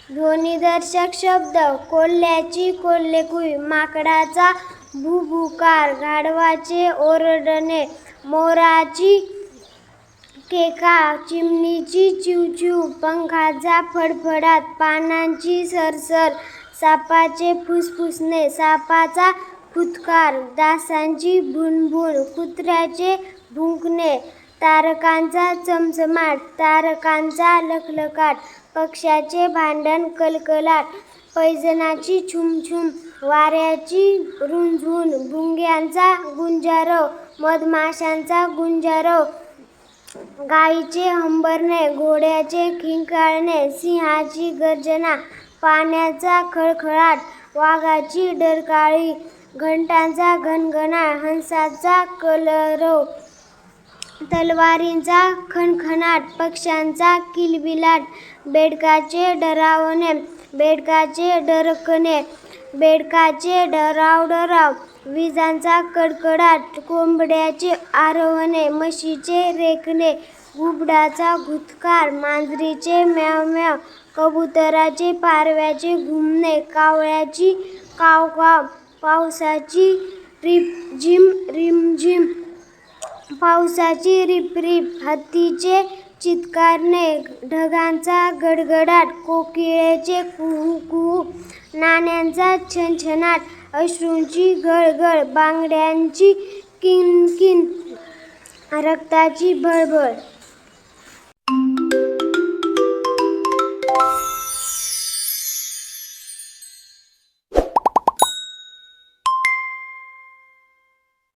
ध्वनिदर्शक शब्द कोल्ह्याची कोल्हेकुई, माकडाचा भुभुकार, गाढवाचे ओरडणे, मोराची केका, चिमणीची चिवचिव, पंखाचा फडफडाट, पानांची सरसर, सापाचे फुसफुसणे, सापाचा फुत्कार, डासांची भुणभुण, कुत्र्याचे भुंकणे, तारकांचा चमचमाट, तारकांचा लखलखाट, पक्ष्याचे भांडण कलकलाट, पैंजणाची छुमछुम, वाऱ्याची रुणझुण, भुंग्यांचा गुंजारव, मधमाशांचा गुंजारव, गाईचे हंबरणे, घोड्याचे खिंकाळणे, सिंहाची गर्जना, पाण्याचा खळखळाट, वाघाची डरकाळी, घंटांचा घणघणाट, हंसाचा कलरव, तलवारींचा खणखणाट, पक्ष्यांचा किलबिलाट, बेडकाचे डरावणे, बेडकाचे डरकणे, बेडकाचे डरावडराव, विजांचा कडकडाट, कोंबड्याचे आरवणे, म्हशीचे रेकणे, घुबडाचा घुतकार, मांजरीचे म्याव, कबुतराचे पारव्याचे घुमणे, कावळ्याची कावकाव, पावसाची रिपझिम रिमझिम, पावसाची रिपरिप, हत्तीचे चित्कारणे, ढगांचा गडगडाट, कोकिळेचे कुहूकुहू, नाण्यांचा छणछणाट, अश्रूंची गळगळ, बांगड्यांची किणकिण, रक्ताची भळभळ.